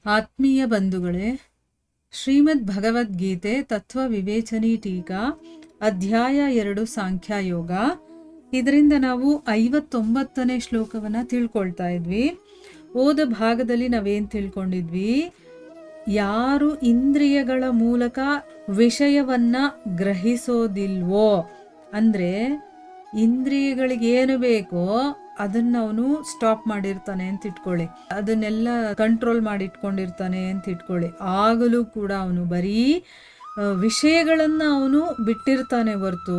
ಆತ್ಮೀಯ ಬಂಧುಗಳೇ, ಶ್ರೀಮದ್ ಭಗವದ್ಗೀತೆ ತತ್ವ ವಿವೇಚನಿ ಟೀಕಾ ಅಧ್ಯಾಯ 2 ಸಾಂಖ್ಯಯೋಗ. ಇದರಿಂದ ನಾವು 59ನೇ ಶ್ಲೋಕವನ್ನು ತಿಳ್ಕೊಳ್ತಾ ಇದ್ವಿ. ಓದ ಭಾಗದಲ್ಲಿ ನಾವೇನು ತಿಳ್ಕೊಂಡಿದ್ವಿ? ಯಾರು ಇಂದ್ರಿಯಗಳ ಮೂಲಕ ವಿಷಯವನ್ನ ಗ್ರಹಿಸೋದಿಲ್ವೋ, ಅಂದ್ರೆ ಇಂದ್ರಿಯಗಳಿಗೆ ಏನು ಬೇಕೋ ಅದನ್ನ ಅವನು ಸ್ಟಾಪ್ ಮಾಡಿರ್ತಾನೆ ಅಂತ ಇಟ್ಕೊಳ್ಳಿ, ಅದನ್ನೆಲ್ಲ ಕಂಟ್ರೋಲ್ ಮಾಡಿ ಇಟ್ಕೊಂಡಿರ್ತಾನೆ ಅಂತ ಇಟ್ಕೊಳ್ಳಿ. ಆಗಲೂ ಕೂಡ ಅವನು ಬರೀ ವಿಷಯಗಳನ್ನು ಅವನು ಬಿಟ್ಟಿರ್ತಾನೆ ಹೊರ್ತು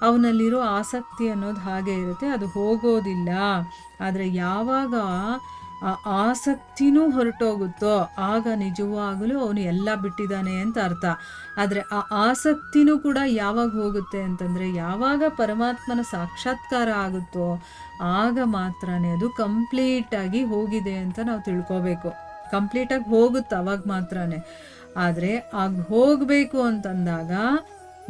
ಅವನಲ್ಲಿರೋ ಆಸಕ್ತಿ ಅನ್ನೋದು ಹಾಗೆ ಇರುತ್ತೆ, ಅದು ಹೋಗೋದಿಲ್ಲ. ಆದರೆ ಯಾವಾಗ ಆ ಆಸಕ್ತಿನೂ ಹೊರಟೋಗುತ್ತೋ ಆಗ ನಿಜವಾಗಲೂ ಅವನು ಎಲ್ಲ ಬಿಟ್ಟಿದ್ದಾನೆ ಅಂತ ಅರ್ಥ. ಆದರೆ ಆ ಆಸಕ್ತಿನೂ ಕೂಡ ಯಾವಾಗ ಹೋಗುತ್ತೆ ಅಂತಂದರೆ, ಯಾವಾಗ ಪರಮಾತ್ಮನ ಸಾಕ್ಷಾತ್ಕಾರ ಆಗುತ್ತೋ ಆಗ ಮಾತ್ರನೇ ಅದು ಕಂಪ್ಲೀಟಾಗಿ ಹೋಗಿದೆ ಅಂತ ನಾವು ತಿಳ್ಕೋಬೇಕು. ಕಂಪ್ಲೀಟಾಗಿ ಹೋಗುತ್ತೆ ಅವಾಗ ಮಾತ್ರನೇ. ಆದರೆ ಆಗ ಹೋಗಬೇಕು ಅಂತಂದಾಗ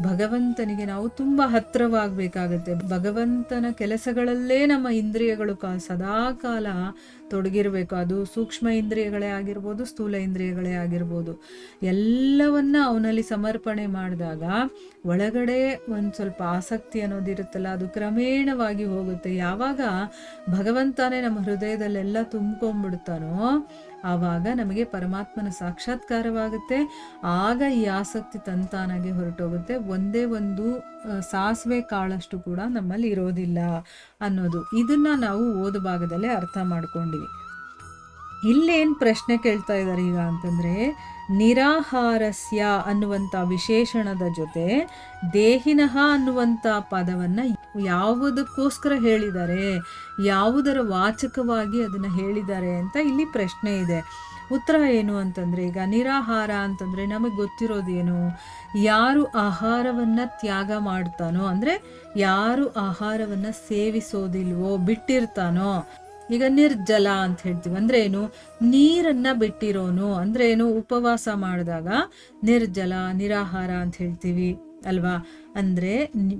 ಭಗವಂತನಿಗೆ ನಾವು ತುಂಬ ಹತ್ತಿರವಾಗಬೇಕಾಗತ್ತೆ. ಭಗವಂತನ ಕೆಲಸಗಳಲ್ಲೇ ನಮ್ಮ ಇಂದ್ರಿಯಗಳು ಸದಾ ಕಾಲ ತೊಡಗಿರಬೇಕು. ಅದು ಸೂಕ್ಷ್ಮ ಇಂದ್ರಿಯಗಳೇ ಆಗಿರ್ಬೋದು, ಸ್ಥೂಲ ಇಂದ್ರಿಯಗಳೇ ಆಗಿರ್ಬೋದು. ಎಲ್ಲವನ್ನ ಅವನಲ್ಲಿ ಸಮರ್ಪಣೆ ಮಾಡಿದಾಗ ಒಳಗಡೆ ಒಂದು ಸ್ವಲ್ಪ ಆಸಕ್ತಿ ಅನ್ನೋದಿರುತ್ತಲ್ಲ, ಅದು ಕ್ರಮೇಣವಾಗಿ ಹೋಗುತ್ತೆ. ಯಾವಾಗ ಭಗವಂತನೇ ನಮ್ಮ ಹೃದಯದಲ್ಲೆಲ್ಲ ತುಂಬ್ಕೊಂಡ್ಬಿಡ್ತಾನೋ ಆವಾಗ ನಮಗೆ ಪರಮಾತ್ಮನ ಸಾಕ್ಷಾತ್ಕಾರವಾಗುತ್ತೆ. ಆಗ ಈ ಆಸಕ್ತಿ ತಂತಾನಾಗೆ ಹೊರಟೋಗುತ್ತೆ. ಒಂದೇ ಒಂದು ಸಾಸಿವೆ ಕಾಳಷ್ಟು ಕೂಡ ನಮ್ಮಲ್ಲಿ ಇರೋದಿಲ್ಲ ಅನ್ನೋದು, ಇದನ್ನ ನಾವು ಓದ ಭಾಗದಲ್ಲೇ ಅರ್ಥ ಮಾಡ್ಕೊಂಡಿವಿ. ಇಲ್ಲೇನು ಪ್ರಶ್ನೆ ಕೇಳ್ತಾ ಇದ್ದಾರೆ ಈಗ ಅಂತಂದರೆ, ನಿರಾಹಾರಸ್ಯ ಅನ್ನುವಂಥ ವಿಶೇಷಣದ ಜೊತೆ ದೇಹಿನಃ ಅನ್ನುವಂಥ ಪದವನ್ನು ಯಾವುದಕ್ಕೋಸ್ಕರ ಹೇಳಿದ್ದಾರೆ, ಯಾವುದರ ವಾಚಕವಾಗಿ ಅದನ್ನು ಹೇಳಿದ್ದಾರೆ ಅಂತ ಇಲ್ಲಿ ಪ್ರಶ್ನೆ ಇದೆ. ಉತ್ತರ ಏನು ಅಂತಂದರೆ, ಈಗ ನಿರಾಹಾರ ಅಂತಂದರೆ ನಮಗೆ ಗೊತ್ತಿರೋದೇನು? ಯಾರು ಆಹಾರವನ್ನು ತ್ಯಾಗ ಮಾಡ್ತಾನೋ, ಅಂದರೆ ಯಾರು ಆಹಾರವನ್ನು ಸೇವಿಸೋದಿಲ್ವೋ, ಬಿಟ್ಟಿರ್ತಾನೋ. ಈಗ ನಿರ್ಜಲ ಅಂತ ಹೇಳ್ತೀವಿ, ಅಂದ್ರೆ ಏನು? ನೀರನ್ನ ಬಿಟ್ಟಿರೋನು ಅಂದ್ರೆ ಏನು? ಉಪವಾಸ ಮಾಡಿದಾಗ ನಿರ್ಜಲ, ನಿರಾಹಾರ ಅಂತ ಹೇಳ್ತೀವಿ ಅಲ್ವಾ? ಅಂದ್ರೆ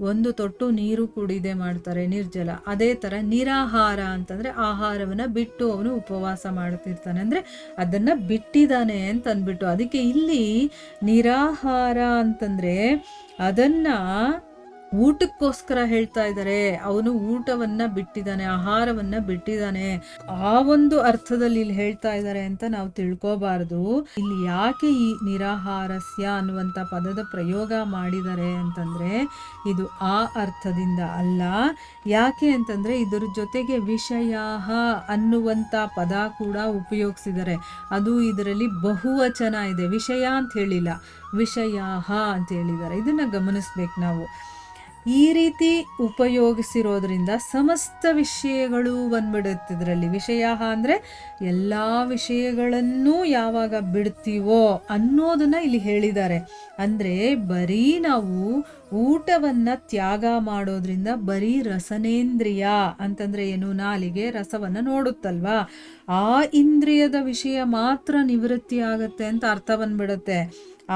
ಒಂದು ತೊಟ್ಟು ನೀರು ಕುಡಿದೆ ಮಾಡ್ತಾರೆ, ನಿರ್ಜಲ. ಅದೇ ತರ ನಿರಾಹಾರ ಅಂತಂದ್ರೆ ಆಹಾರವನ್ನ ಬಿಟ್ಟು ಅವನು ಉಪವಾಸ ಮಾಡ್ತಿರ್ತಾನೆ, ಅಂದ್ರೆ ಅದನ್ನ ಬಿಟ್ಟಿದ್ದಾನೆ ಅಂತ ಅಂದ್ಬಿಟ್ಟು. ಅದಕ್ಕೆ ಇಲ್ಲಿ ನಿರಾಹಾರ ಅಂತಂದ್ರೆ ಅದನ್ನ ಊಟಕ್ಕೋಸ್ಕರ ಹೇಳ್ತಾ ಇದ್ದಾರೆ. ಅವನು ಊಟವನ್ನ ಬಿಟ್ಟಿದ್ದಾನೆ, ಆಹಾರವನ್ನ ಬಿಟ್ಟಿದ್ದಾನೆ, ಆ ಒಂದು ಅರ್ಥದಲ್ಲಿ ಇಲ್ಲಿ ಹೇಳ್ತಾ ಇದ್ದಾರೆ ಅಂತ ನಾವು ತಿಳ್ಕೋಬಾರದು. ಇಲ್ಲಿ ಯಾಕೆ ಈ ನಿರಾಹಾರಸ್ಯ ಅನ್ನುವಂಥ ಪದದ ಪ್ರಯೋಗ ಮಾಡಿದ್ದಾರೆ ಅಂತಂದ್ರೆ ಇದು ಆ ಅರ್ಥದಿಂದ ಅಲ್ಲ. ಯಾಕೆ ಅಂತಂದ್ರೆ ಇದ್ರ ಜೊತೆಗೆ ವಿಷಯಾಹ ಅನ್ನುವಂಥ ಪದ ಕೂಡ ಉಪಯೋಗಿಸಿದ್ದಾರೆ. ಅದು ಇದರಲ್ಲಿ ಬಹುವಚನ ಇದೆ, ವಿಷಯ ಅಂತ ಹೇಳಿಲ್ಲ, ವಿಷಯಾಹ ಅಂತ ಹೇಳಿದ್ದಾರೆ. ಇದನ್ನ ಗಮನಿಸ್ಬೇಕು ನಾವು. ಈ ರೀತಿ ಉಪಯೋಗಿಸಿರೋದ್ರಿಂದ ಸಮಸ್ತ ವಿಷಯಗಳು ಬಂದ್ಬಿಡುತ್ತೆ ಇದರಲ್ಲಿ. ವಿಷಯ ಅಂದರೆ ಎಲ್ಲ ವಿಷಯಗಳನ್ನೂ ಯಾವಾಗ ಬಿಡ್ತೀವೋ ಅನ್ನೋದನ್ನ ಇಲ್ಲಿ ಹೇಳಿದ್ದಾರೆ. ಅಂದರೆ ಬರೀ ನಾವು ಊಟವನ್ನ ತ್ಯಾಗ ಮಾಡೋದ್ರಿಂದ ಬರೀ ರಸನೇಂದ್ರಿಯ ಅಂತಂದ್ರೆ ಏನು? ನಾಲಿಗೆ ರಸವನ್ನ ನೋಡುತ್ತಲ್ವಾ, ಆ ಇಂದ್ರಿಯದ ವಿಷಯ ಮಾತ್ರ ನಿವೃತ್ತಿ ಆಗತ್ತೆ ಅಂತ ಅರ್ಥ ಬಂದ್ಬಿಡುತ್ತೆ.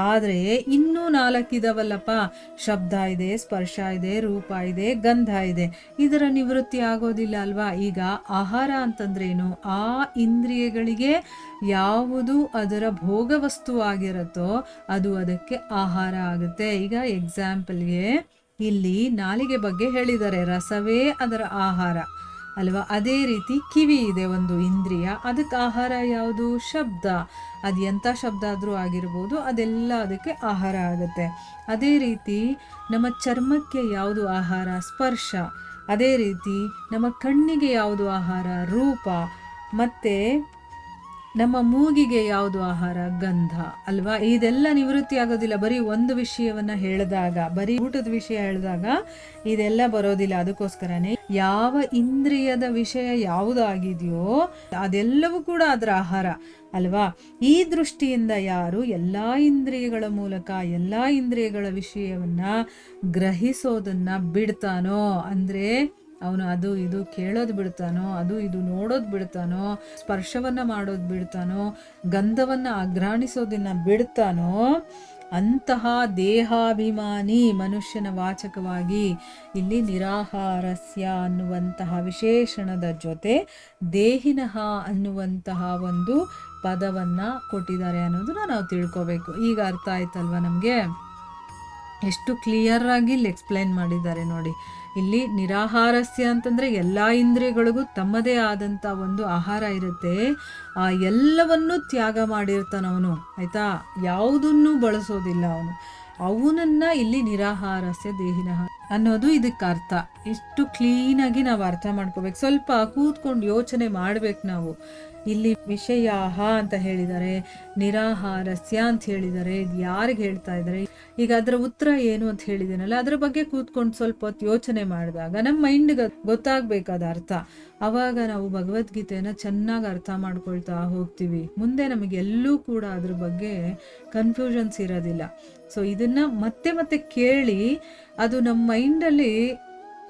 ಆದರೆ ಇನ್ನೂ 4 ಇದಾವಲ್ಲಪ್ಪ, ಶಬ್ದ ಇದೆ, ಸ್ಪರ್ಶ ಇದೆ, ರೂಪ ಇದೆ, ಗಂಧ ಇದೆ, ಇದರ ನಿವೃತ್ತಿ ಆಗೋದಿಲ್ಲ ಅಲ್ವಾ? ಈಗ ಆಹಾರ ಅಂತಂದ್ರೇನು? ಆ ಇಂದ್ರಿಯಗಳಿಗೆ ಯಾವುದು ಅದರ ಭೋಗ ವಸ್ತು ಆಗಿರುತ್ತೋ ಅದು ಅದಕ್ಕೆ ಆಹಾರ ಆಗುತ್ತೆ. ಈಗ ಎಕ್ಸಾಂಪಲ್ಗೆ ಇಲ್ಲಿ ನಾಲಿಗೆ ಬಗ್ಗೆ ಹೇಳಿದ್ದಾರೆ, ರಸವೇ ಅದರ ಆಹಾರ ಅಲ್ವಾ? ಅದೇ ರೀತಿ ಕಿವಿ ಇದೆ, ಒಂದು ಇಂದ್ರಿಯ, ಅದಕ್ಕೆ ಆಹಾರ ಯಾವುದು? ಶಬ್ದ. ಅದು ಎಂಥ ಶಬ್ದ ಆದರೂ ಆಗಿರ್ಬೋದು, ಅದೆಲ್ಲ ಅದಕ್ಕೆ ಆಹಾರ ಆಗುತ್ತೆ. ಅದೇ ರೀತಿ ನಮ್ಮ ಚರ್ಮಕ್ಕೆ ಯಾವುದು ಆಹಾರ? ಸ್ಪರ್ಶ. ಅದೇ ರೀತಿ ನಮ್ಮ ಕಣ್ಣಿಗೆ ಯಾವುದು ಆಹಾರ? ರೂಪ. ಮತ್ತು ನಮ್ಮ ಮೂಗಿಗೆ ಯಾವುದು ಆಹಾರ? ಗಂಧ ಅಲ್ವಾ? ಇದೆಲ್ಲ ನಿವೃತ್ತಿ ಆಗೋದಿಲ್ಲ ಬರೀ ಒಂದು ವಿಷಯವನ್ನ ಹೇಳಿದಾಗ, ಬರೀ ಊಟದ ವಿಷಯ ಹೇಳಿದಾಗ ಇದೆಲ್ಲ ಬರೋದಿಲ್ಲ. ಅದಕ್ಕೋಸ್ಕರನೇ ಯಾವ ಇಂದ್ರಿಯದ ವಿಷಯ ಯಾವುದಾಗಿದೆಯೋ ಅದೆಲ್ಲವೂ ಕೂಡ ಅದರ ಆಹಾರ ಅಲ್ವಾ? ಈ ದೃಷ್ಟಿಯಿಂದ ಯಾರು ಎಲ್ಲಾ ಇಂದ್ರಿಯಗಳ ಮೂಲಕ ಎಲ್ಲಾ ಇಂದ್ರಿಯಗಳ ವಿಷಯವನ್ನ ಗ್ರಹಿಸೋದನ್ನ ಬಿಡ್ತಾನೋ, ಅಂದ್ರೆ ಅವನು ಅದು ಇದು ಕೇಳೋದು ಬಿಡ್ತಾನೋ, ಅದು ಇದು ನೋಡೋದು ಬಿಡ್ತಾನೋ, ಸ್ಪರ್ಶವನ್ನ ಮಾಡೋದು ಬಿಡ್ತಾನೋ, ಗಂಧವನ್ನ ಅಘ್ರಾಣಿಸೋದನ್ನ ಬಿಡ್ತಾನೋ, ಅಂತಹ ದೇಹಾಭಿಮಾನಿ ಮನುಷ್ಯನ ವಾಚಕವಾಗಿ ಇಲ್ಲಿ ನಿರಾಹಾರಸ್ಯ ಅನ್ನುವಂತಹ ವಿಶೇಷಣದ ಜೊತೆ ದೇಹಿನಃ ಅನ್ನುವಂತಹ ಒಂದು ಪದವನ್ನು ಕೊಟ್ಟಿದ್ದಾರೆ ಅನ್ನೋದನ್ನ ನಾವು ತಿಳ್ಕೊಬೇಕು. ಈಗ ಅರ್ಥ ಆಯ್ತಲ್ವ ನಮಗೆ? ಎಷ್ಟು ಕ್ಲಿಯರಾಗಿ ಇಲ್ಲಿ ಎಕ್ಸ್ಪ್ಲೈನ್ ಮಾಡಿದ್ದಾರೆ ನೋಡಿ. ಇಲ್ಲಿ ನಿರಾಹಾರಸ್ಯ ಅಂತಂದರೆ ಎಲ್ಲ ಇಂದ್ರಿಯಗಳಿಗೂ ತಮ್ಮದೇ ಆದಂಥ ಒಂದು ಆಹಾರ ಇರುತ್ತೆ. ಆ ಎಲ್ಲವನ್ನೂ ತ್ಯಾಗ ಮಾಡಿರ್ತಾನವನು, ಆಯಿತಾ? ಯಾವುದನ್ನು ಬಳಸೋದಿಲ್ಲ ಅವನು. ಅವನನ್ನು ಇಲ್ಲಿ ನಿರಾಹಾರಸ್ಯ ದೇಹಿನಃ ಅನ್ನೋದು ಇದಕ್ಕೆ ಅರ್ಥ. ಇಷ್ಟು ಕ್ಲೀನಾಗಿ ನಾವು ಅರ್ಥ ಮಾಡ್ಕೋಬೇಕು. ಸ್ವಲ್ಪ ಕೂತ್ಕೊಂಡು ಯೋಚನೆ ಮಾಡ್ಬೇಕು ನಾವು. ಇಲ್ಲಿ ವಿಷಯಾಹ ಅಂತ ಹೇಳಿದ್ದಾರೆ, ನಿರಾಹಾರಸ್ಯ ಅಂತ ಹೇಳಿದ್ದಾರೆ. ಇದು ಯಾರಿಗೆ ಹೇಳ್ತಾ ಇದ್ದಾರೆ? ಈಗ ಅದರ ಉತ್ತರ ಏನು ಅಂತ ಹೇಳಿದ್ದೀನಲ್ಲ, ಅದ್ರ ಬಗ್ಗೆ ಕೂತ್ಕೊಂಡು ಸ್ವಲ್ಪ ಹೊತ್ತು ಯೋಚನೆ ಮಾಡಿದಾಗ ನಮ್ಮ ಮೈಂಡ್ಗೆ ಗೊತ್ತಾಗಬೇಕಾದ ಅರ್ಥ. ಆವಾಗ ನಾವು ಭಗವದ್ಗೀತೆಯನ್ನು ಚೆನ್ನಾಗಿ ಅರ್ಥ ಮಾಡ್ಕೊಳ್ತಾ ಹೋಗ್ತೀವಿ. ಮುಂದೆ ನಮಗೆಲ್ಲೂ ಕೂಡ ಅದ್ರ ಬಗ್ಗೆ ಕನ್ಫ್ಯೂಷನ್ಸ್ ಇರೋದಿಲ್ಲ. ಸೊ ಇದನ್ನು ಮತ್ತೆ ಮತ್ತೆ ಕೇಳಿ ಅದು ನಮ್ಮ ಮೈಂಡಲ್ಲಿ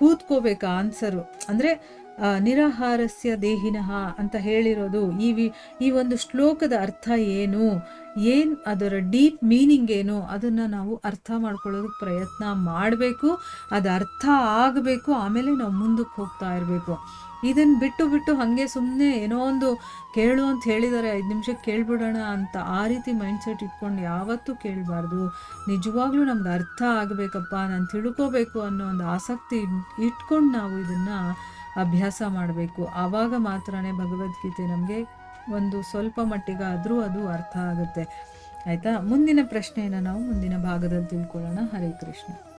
ಕೂತ್ಕೋಬೇಕು ಆನ್ಸರು. ಅಂದರೆ ನಿರಾಹಾರಸ್ಯ ದೇಹಿನಃ ಅಂತ ಹೇಳಿರೋದು ಈ ಒಂದು ಶ್ಲೋಕದ ಅರ್ಥ ಏನು, ಅದರ ಡೀಪ್ ಮೀನಿಂಗ್ ಏನು, ಅದನ್ನು ನಾವು ಅರ್ಥ ಮಾಡ್ಕೊಳ್ಳೋದಕ್ಕೆ ಪ್ರಯತ್ನ ಮಾಡಬೇಕು. ಅದು ಅರ್ಥ ಆಗಬೇಕು, ಆಮೇಲೆ ನಾವು ಮುಂದಕ್ಕೆ ಹೋಗ್ತಾ ಇರಬೇಕು. ಇದನ್ನು ಬಿಟ್ಟು ಹಾಗೆ ಸುಮ್ಮನೆ ಏನೋ ಒಂದು ಕೇಳು ಅಂತ ಹೇಳಿದ್ದಾರೆ, 5 ನಿಮಿಷಕ್ಕೆ ಕೇಳ್ಬಿಡೋಣ ಅಂತ ಆ ರೀತಿ ಮೈಂಡ್ಸೆಟ್ ಇಟ್ಕೊಂಡು ಯಾವತ್ತೂ ಕೇಳಬಾರ್ದು. ನಿಜವಾಗ್ಲೂ ನಮ್ಗೆ ಅರ್ಥ ಆಗಬೇಕಪ್ಪ, ನಾನು ತಿಳ್ಕೋಬೇಕು ಅನ್ನೋ ಒಂದು ಆಸಕ್ತಿ ಇಟ್ಕೊಂಡು ನಾವು ಇದನ್ನು ಅಭ್ಯಾಸ ಮಾಡಬೇಕು. ಆವಾಗ ಮಾತ್ರನೇ ಭಗವದ್ಗೀತೆ ನಮಗೆ ಒಂದು ಸ್ವಲ್ಪ ಮಟ್ಟಿಗಾದರೂ ಅದು ಅರ್ಥ ಆಗುತ್ತೆ. ಆಯಿತಾ? ಮುಂದಿನ ಪ್ರಶ್ನೆಯನ್ನು ನಾವು ಮುಂದಿನ ಭಾಗದಲ್ಲಿ ತಿಳ್ಕೊಳ್ಳೋಣ. ಹರೇ ಕೃಷ್ಣ.